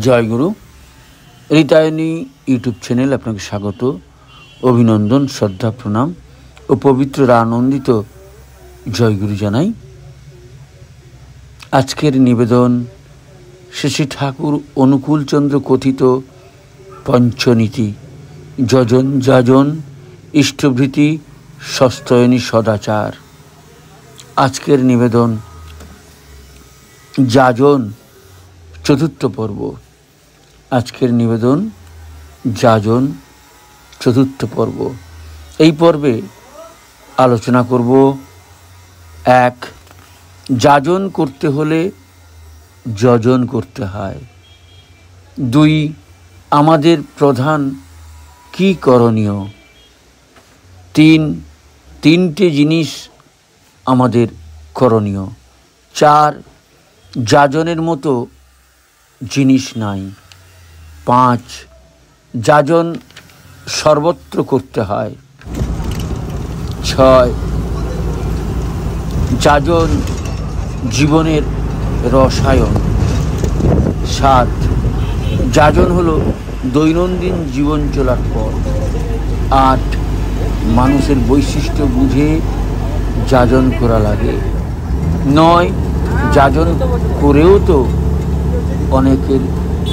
জয়গুরু রিতায়নী YouTube channel আপনাকে স্বাগত, অভিনন্দন, শ্রদ্ধা, প্রণাম ও পবিত্র আনন্দিত জয়গুরু জানাই। আজকের নিবেদন শ্রী ঠাকুর অনুকূলচন্দ্র কথিত পঞ্চনীতি যজন যাজন ইষ্টভৃতি সস্তয়নী সদাচার। আজকের নিবেদন যাজন চতুর্থ পর্ব। আজকের নিবেদন যাজন চতুর্থ পর্ব। এই পর্বে আলোচনা করব 1. যাজন করতে হলে যজন করতে হয়। 2. আমাদের প্রধান কি করণীয়। 3. তিনটে জিনিস আমাদের করণীয়। 4. যাজনের মতো জিনিস নাই। 5. যাজন সর্বত্র করতে হয়। 6. যাজন জীবনের রসায়ন। 7. যাজন হলো দৈনন্দিন জীবন চলার পর। 8. মানুষের বৈশিষ্ট্য বুঝে যাজন করা লাগে। 9. যাজন করেও তো অনেকের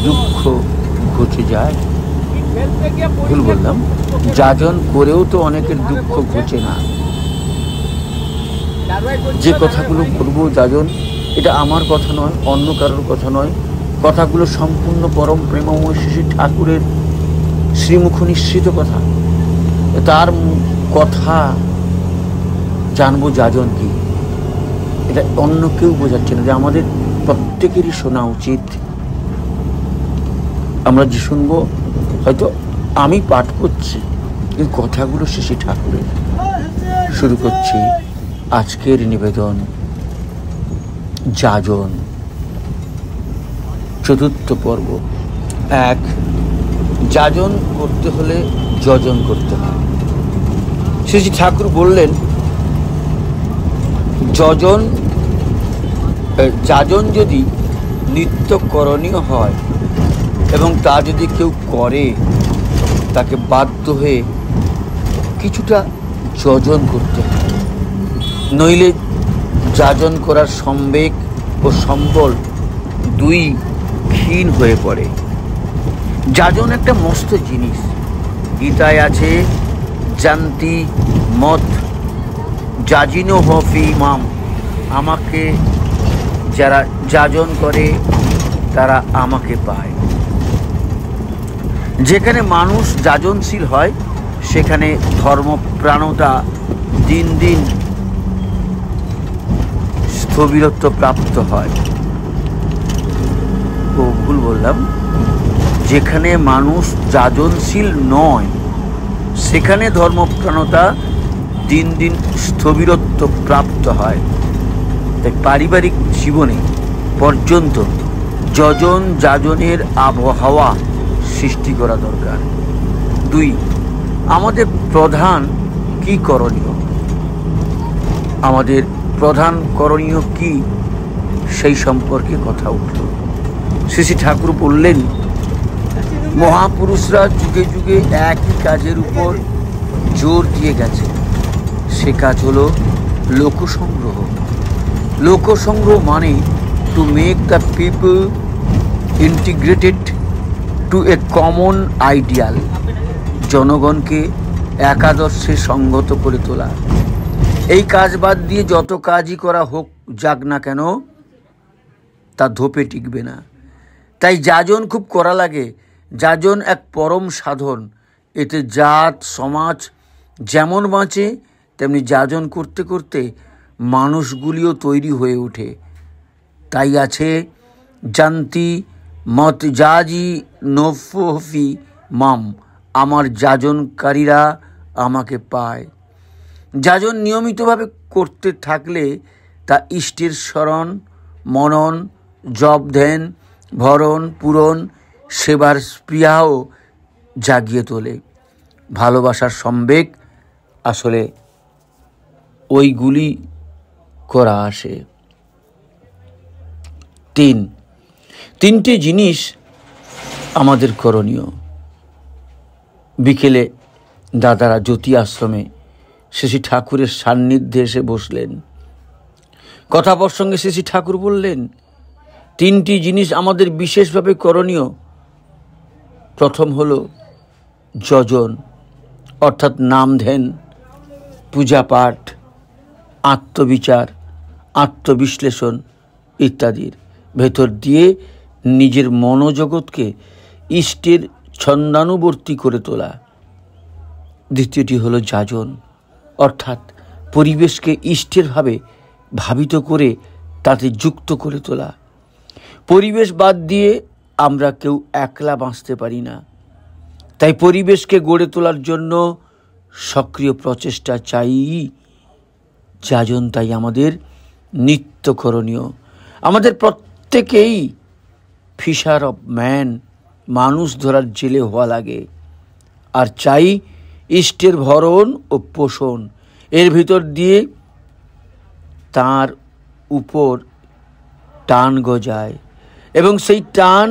দুঃখ ঘটে যায়। ভুল বললাম, যাজন করেও তো অনেকের দুঃখ ঘটে না। যে কথাগুলো বলবো যাজন, এটা আমার কথা নয়, অন্য কারোর কথা নয়। কথাগুলো সম্পূর্ণ পরম প্রেমময় শ্রী ঠাকুরের শ্রীমুখ নিঃসৃত কথা। তার কথা জানবো যাজন কি, এটা অন্য কেউ বোঝাচ্ছে না, যে আমাদের প্রত্যেকেরই শোনা উচিত। আমরা যে শুনবো, হয়তো আমি পাঠ করছি কিন্তু কথাগুলো শ্রী ঠাকুরের। শুরু করছি আজকের নিবেদন যাজন চতুর্থ পর্ব। 1. যাজন করতে হলে যজন করতে হয়। শ্রী ঠাকুর বললেন, যাজন যদি নিত্য করণীয় হয় এবং তা যদি কেউ করে, তাকে বাধ্য হয়ে কিছুটা যজন করতে হয়, নইলে যাজন করার সম্বেগ ও সম্বল দুই ক্ষীণ হয়ে পড়ে। যাজন একটা মস্ত জিনিস। গীতায় আছে, জানতি মত যাজিনো হফি মাম, আমাকে যারা যাজন করে তারা আমাকে পায়। যেখানে মানুষ যাজনশীল হয় সেখানে ধর্মপ্রাণতা দিন দিন স্থবিরত্ব প্রাপ্ত হয়। ভুল বললাম, যেখানে মানুষ যাজনশীল নয় সেখানে ধর্মপ্রাণতা দিন দিন স্থবিরত্ব প্রাপ্ত হয়। তাই পারিবারিক জীবনে পর্যন্ত যজন যাজনের আবহাওয়া সৃষ্টি করা দরকার। 2. আমাদের প্রধান কি করণীয়। আমাদের প্রধান করণীয় কি, সেই সম্পর্কে কথা উঠল। শ্রী ঠাকুর বললেন, মহাপুরুষরা যুগে যুগে একই কাজের উপর জোর দিয়ে গেছে। সে কাজ হলো লোকসংগ্রহ। লোকসংগ্রহ মানে to make the people integrated to a common ideal, জনগণকে একাদর্শে সঙ্গত করে তোলা। এই কাজ বাদ দিয়ে যত কাজই করা হোক যাক না কেন, তা ধোপে টিকবে না। তাই যাজন খুব করা লাগে। যাজন এক পরম সাধন। এতে জাত সমাজ যেমন বাঁচে, তেমনি যাজন করতে করতে মানুষগুলিও তৈরি হয়ে ওঠে। তাই আছে, জানতি মত যাজি নফি মাম, আমার যাজনকারীরা আমাকে পায়। যাজন নিয়মিতভাবে করতে থাকলে তা ইষ্টের স্মরণ, মনন, জপ ধ্যান, ভরণ পূরণ, সেবার স্পৃহাও জাগিয়ে তোলে। ভালোবাসার সম্বেগ আসলে ওইগুলি করা আসে। 3. তিনটে জিনিস আমাদের করণীয়। বিকেলে দাদারা জ্যোতি আশ্রমে শ্রী ঠাকুরের সান্নিধ্যে এসে বসলেন। কথা প্রসঙ্গে শ্রী ঠাকুর বললেন, 3টি জিনিস আমাদের বিশেষভাবে করণীয়। প্রথম হলো যজন, অর্থাৎ নাম ধ্যান, পূজা পাঠ, আত্মবিচার, আত্মবিশ্লেষণ ইত্যাদির ভেতর দিয়ে নিজের মনোজগৎকে ইষ্টের ছন্দানুবর্তী করে তোলা। দ্বিতীয়টি হলো যাজন, অর্থাৎ পরিবেশকে ইষ্টের ভাবে ভাবিত করে তাতে যুক্ত করে তোলা। পরিবেশ বাদ দিয়ে আমরা কেউ একলা বাঁচতে পারি না, তাই পরিবেশকে গড়ে তোলার জন্য সক্রিয় প্রচেষ্টা চাই। যাজন তাই আমাদের নিত্য করণীয়। আমাদের প্রত্যেকেই ফিশার অফ ম্যান, মানুষ ধরার জেলে হওয়া লাগে। আর চাই ইষ্টের ভরণ ও পোষণ, এর ভিতর দিয়ে তার উপর টান গজায় এবং সেই টান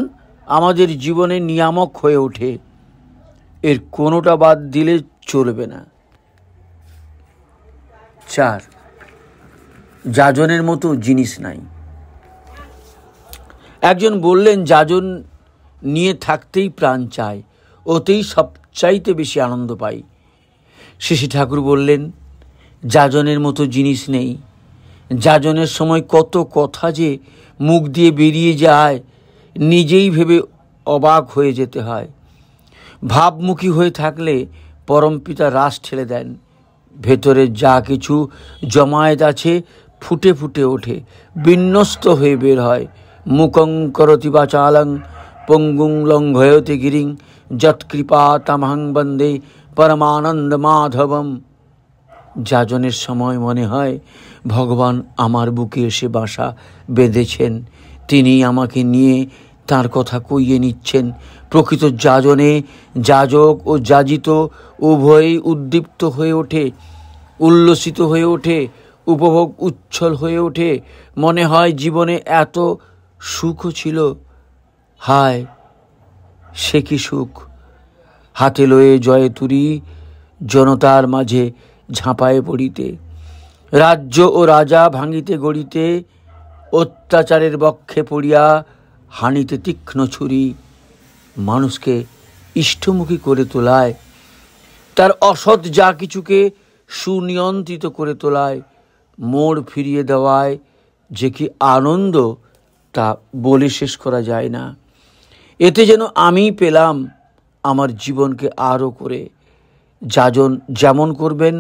আমাদের জীবনে নিয়ামক হয়ে ওঠে। এর কোনোটা বাদ দিলে চলবে না। 4, যাজনের মতো জিনিস নাই। একজন বললেন, যাজন নিয়ে থাকতেই প্রাণ চায়, ওতেই সবচাইতে বেশি আনন্দ পাই। শ্রী ঠাকুর বললেন, যাজনের মতো জিনিস নেই। যাজনের সময় কত কথা যে মুখ দিয়ে বেরিয়ে যায়, নিজেই ভেবে অবাক হয়ে যেতে হয়। ভাবমুখী হয়ে থাকলে পরমপিতা রাস ঠেলে দেন। ভেতরে যা কিছু জমায়েত আছে ফুটে ফুটে ওঠে, বিন্যস্ত হয়ে বের হয়। মুকং করতি বাচালং পঙ্গুং লঙ্ঘয়তে গিরিং যৎকৃপা তামহং বন্দে পরমানন্দ মাধবম। যাজনের সময় মনে হয় ভগবান আমার বুকে এসে বাসা বেঁধেছেন, তিনি আমাকে নিয়ে তার কথা কইয়ে নিচ্ছেন। প্রকৃত যাজনে যাজক ও যাজিত উভয়ই উদ্দীপ্ত হয়ে ওঠে, উল্লসিত হয়ে ওঠে, উপভোগ উচ্ছল হয়ে ওঠে। মনে হয় জীবনে এত সুখও ছিল। হায়, সে কি সুখ! হাতে লয়ে জয়ে তুরি জনতার মাঝে ঝাঁপায়ে পড়িতে, রাজ্য ও রাজা ভাঙিতে গড়িতে, অত্যাচারের বক্ষে পড়িয়া হানিতে তীক্ষ্ণ ছুরি। মানুষকে ইষ্টমুখী করে তোলায়, তার অসৎ যা কিছুকে সুনিয়ন্ত্রিত করে তোলায়, মোড় ফিরিয়ে দেওয়ায় যে কি আনন্দ তা বলে শেষ করা যায় না। এতে যেন আমি পেলাম আমার জীবনকে আরও করে। যাজন যেমন করবেন,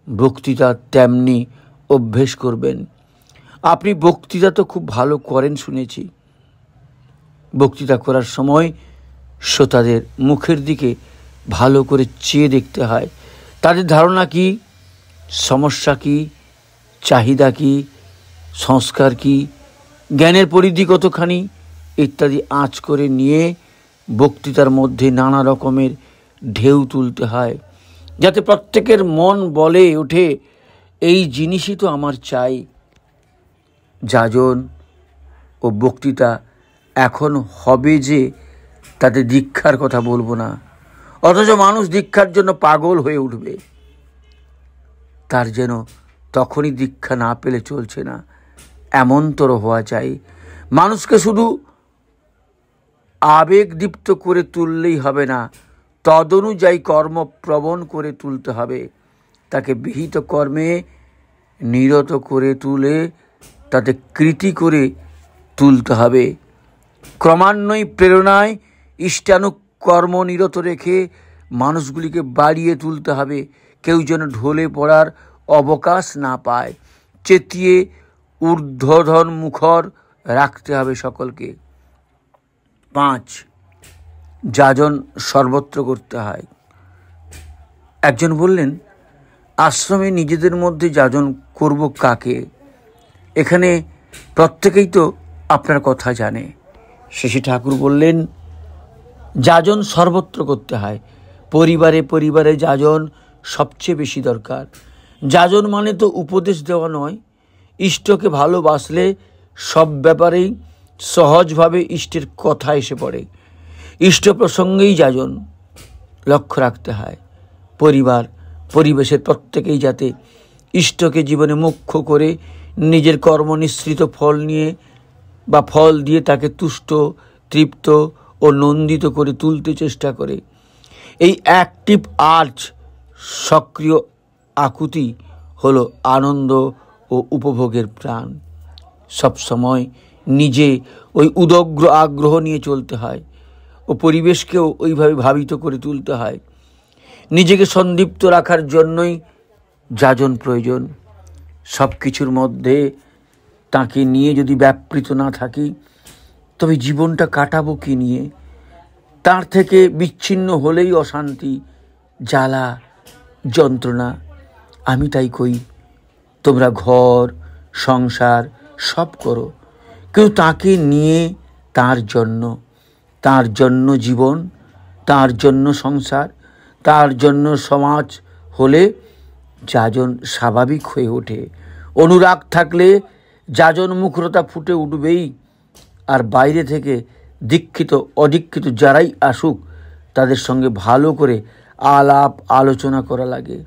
বক্তৃতা তেমনি অভ্যেস করবেন। আপনি বক্তৃতা তো খুব ভালো করেন শুনেছি। বক্তৃতা করার সময় শ্রোতাদের মুখের দিকে ভালো করে চেয়ে দেখতে হয়। তাদের ধারণা কি, সমস্যা কি, চাহিদা কি, সংস্কার কি, জ্ঞানের পরিধি কতখানি ইত্যাদি আঁচ করে নিয়ে বক্তৃতার মধ্যে নানা রকমের ঢেউ তুলতে হয়, যাতে প্রত্যেকের মন বলে ওঠে, এই জিনিসই তো আমার চাই। যাজন ও বক্তৃতা এখন হবে যে তাতে দীক্ষার কথা বলবো না, অথচ মানুষ দীক্ষার জন্য পাগল হয়ে উঠবে। তার যেন তখনই দীক্ষা না পেলে চলছে না, এমনতর হওয়া চাই। মানুষকে শুধু আবেগদীপ্ত করে তুললেই হবে না, তদনুযায়ী কর্মপ্রবণ করে তুলতে হবে। তাকে বিহিত কর্মে নিরত করে তুলে তাতে কৃতি করে তুলতে হবে। ক্রমান্বয়ে প্রেরণায় ইষ্টানুকর্ম নিরত রেখে মানুষগুলিকে বাড়িয়ে তুলতে হবে। কেউ যেন ঢলে পড়ার অবকাশ না পায়। চেতিয়ে ঊর্ধ্বধন মুখর রাখতে হবে সকলকে। 5, যাজন সর্বত্র করতে হয়। একজন বললেন, আশ্রমে নিজেদের মধ্যে যাজন করব কাকে? এখানে প্রত্যেকেই তো আপনার কথা জানে। শ্রী ঠাকুর বললেন, যাজন সর্বত্র করতে হয়। পরিবারে পরিবারে যাজন সবচেয়ে বেশি দরকার। যাজন মানে তো উপদেশ দেওয়া নয়। ইষ্টকে ভালোবাসলে সব ব্যাপারেই সহজভাবে ইষ্টের কথা এসে পড়ে। ইষ্ট প্রসঙ্গেই যাজন লক্ষ্য রাখতে হয়। পরিবার পরিবেশের প্রত্যেকেই যাতে ইষ্টকে জীবনে মুখ্য করে নিজের কর্মনিঃসৃত ফল নিয়ে বা ফল দিয়ে তাকে তুষ্ট, তৃপ্ত ও নন্দিত করে তুলতে চেষ্টা করে। এই অ্যাক্টিভ আর্চ সক্রিয় আকুতি হলো আনন্দ ও উপভোগের প্রাণ। সবসময় নিজে ওই উদগ্র আগ্রহ নিয়ে চলতে হয় ও পরিবেশকেও ওইভাবে ভাবিত করে তুলতে হয়। নিজেকে সন্দীপ্ত রাখার জন্যই যাজন প্রয়োজন। সব কিছুর মধ্যে তাকে নিয়ে যদি ব্যাপৃত না থাকি তবে জীবনটা কাটাবো কি নিয়ে? তার থেকে বিচ্ছিন্ন হলেই অশান্তি, জ্বালা, যন্ত্রণা। আমি তাই কই, তোমরা ঘর সংসার সব করো, কিন্তু তাকে নিয়ে, তার জন্য জীবন, তার জন্য সংসার, তার জন্য সমাজ হলে যাজন স্বাভাবিক হয়ে ওঠে। অনুরাগ থাকলে যাজন মুখরতা ফুটে উঠবেই। আর বাইরে থেকে দীক্ষিত অদীক্ষিত যারাই আসুক তাদের সঙ্গে ভালো করে আলাপ আলোচনা করা লাগে।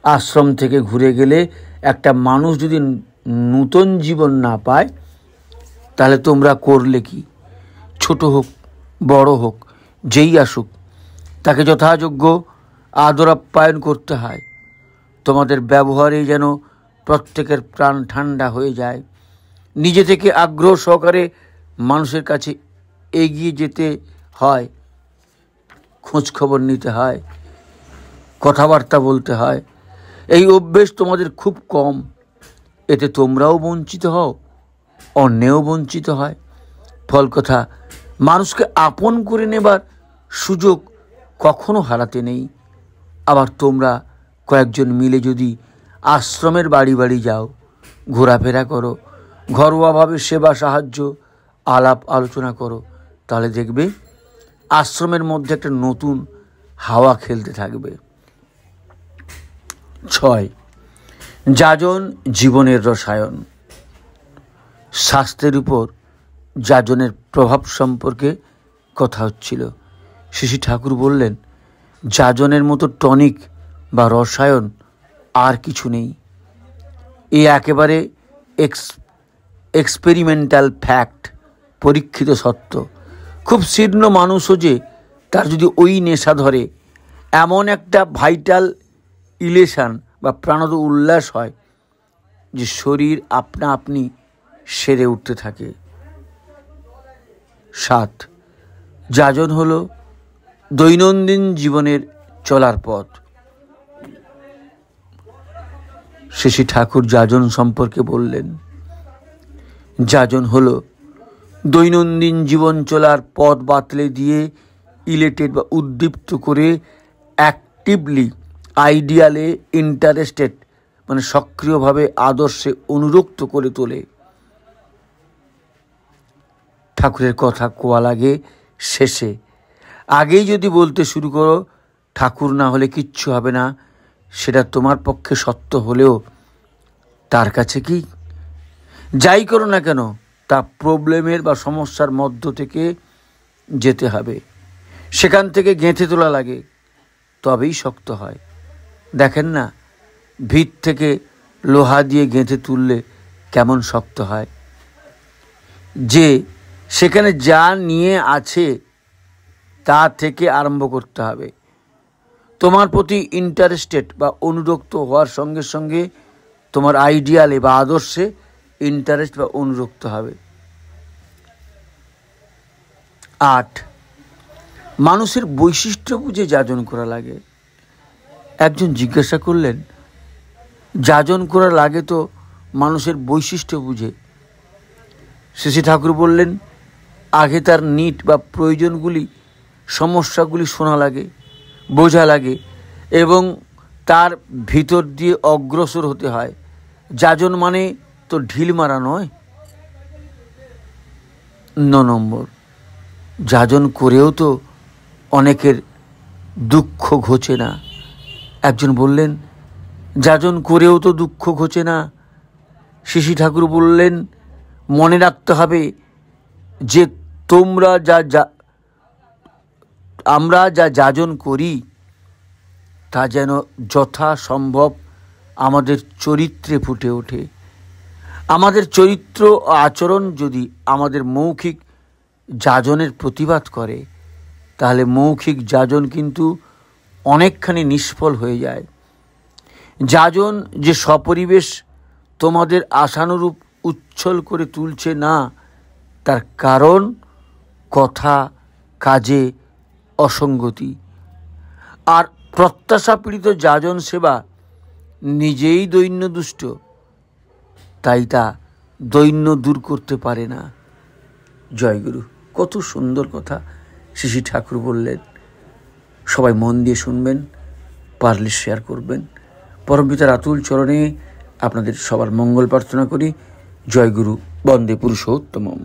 আশ্রম থেকে ঘুরে গেলে একটা মানুষ যদি নূতন জীবন না পায় তাহলে তোমরা করলে কি? ছোট হোক বড় হোক যেই আসুক তাকে যথাযোগ্য আদর আপ্যায়ন করতে হয়। তোমাদের ব্যবহারে যেন প্রত্যেকের প্রাণ ঠান্ডা হয়ে যায়। নিজে থেকে আগ্রহ সহকারে মানুষের কাছে এগিয়ে যেতে হয়, খোঁজখবর নিতে হয়, কথাবার্তা বলতে হয়। এই অভ্যেস তোমাদের খুব কম। এতে তোমরাও বঞ্চিত হও, অন্যেও বঞ্চিত হয়। ফল কথা, মানুষকে আপন করে নেবার সুযোগ কখনো হারাতে নেই। আবার তোমরা কয়েকজন মিলে যদি আশ্রমের বাড়ি বাড়ি যাও, ঘোরাফেরা করো, ঘরোয়াভাবে সেবা সাহায্য আলাপ আলোচনা করো, তাহলে দেখবে আশ্রমের মধ্যে একটা নতুন হাওয়া খেলতে থাকবে। 6. যাজন জীবনের রসায়ন। স্বাস্থ্যের উপর যাজনের প্রভাব সম্পর্কে কথা হচ্ছিল। শ্রী ঠাকুর বললেন, যাজনের মতো টনিক বা রসায়ন আর কিছু নেই। এ একেবারে এক্সপেরিমেন্টাল ফ্যাক্ট, পরীক্ষিত সত্য। খুব শীর্ণ মানুষও যে তার যদি ওই নেশা ধরে, এমন একটা ভাইটাল ইলেশন বা প্রাণদ উল্লাস হয় যে শরীর আপনা আপনি সেরে উঠতে থাকে। 7. যাজন হলো দৈনন্দিন জীবনের চলার পথ। শ্রী ঠাকুর যাজন সম্পর্কে বললেন, যাজন হলো দৈনন্দিন জীবন চলার পথ বাতলে দিয়ে ইলেটেড বা উদ্দীপ্ত করে অ্যাক্টিভলি আইডিয়ালে ইন্টারেস্টেড মানে সক্রিয়ভাবে আদর্শে অনুরক্ত করে তোলে। ঠাকুরের কথা কোয়া লাগে শেষে। আগেই যদি বলতে শুরু করো ঠাকুর না হলে কিচ্ছু হবে না, সেটা তোমার পক্ষে সত্য হলেও তার কাছে কি? যাই করো না কেন তা প্রবলেমের বা সমস্যার মধ্য থেকে যেতে হবে। সেখান থেকে গেঁথে তোলা লাগে, তবেই শক্ত হয়। দেখেন না, ভিত থেকে লোহা দিয়ে গেঁথে তুললে কেমন শক্ত হয়। যে সেখানে যা নিয়ে আছে তা থেকে আরম্ভ করতে হবে। তোমার প্রতি ইন্টারেস্টেড বা অনুরক্ত হওয়ার সঙ্গে সঙ্গে তোমার আইডিয়ালে বা আদর্শে ইন্টারেস্ট বা অনুরক্ত হবে। 8. মানুষের বৈশিষ্ট্য বুঝে যাজন করা লাগে। একজন জিজ্ঞাসা করলেন, যাজন করা লাগে তো মানুষের বৈশিষ্ট্য বুঝে? শ্রী ঠাকুর বললেন, আগে তার নিড বা প্রয়োজনগুলি, সমস্যাগুলি শোনা লাগে, বোঝা লাগে এবং তার ভিতর দিয়ে অগ্রসর হতে হয়। যাজন মানে তো ঢিল মারা নয়। 9 নম্বর, যাজন করেও তো অনেকের দুঃখ ঘোচে না। একজন বললেন, যাজন করেও তো দুঃখ ঘোচে না। শ্রী ঠাকুর বললেন, মনে রাখতে হবে যে তোমরা আমরা যা যাজন করি তা যেন যথাসম্ভব আমাদের চরিত্রে ফুটে ওঠে। আমাদের চরিত্র ও আচরণ যদি আমাদের মৌখিক যাজনের প্রতিবাদ করে, তাহলে মৌখিক যাজন কিন্তু অনেকখানি নিষ্ফল হয়ে যায়। যাজন যে সপরিবেশ তোমাদের আশানুরূপ উচ্ছল করে তুলছে না, তার কারণ কথা কাজে অসঙ্গতি। আর প্রত্যাশাপীড়িত যাজন সেবা নিজেই দৈন্যদুষ্ট, তাই তা দৈন্য দূর করতে পারে না। জয়গুরু। কত সুন্দর কথা শ্রী ঠাকুর বললেন। সবাই মন দিয়ে শুনবেন, পারলে শেয়ার করবেন। পরমপিতার আতুল চরণে আপনাদের সবার মঙ্গল প্রার্থনা করি। জয়গুরু। বন্দে পুরুষোত্তমম।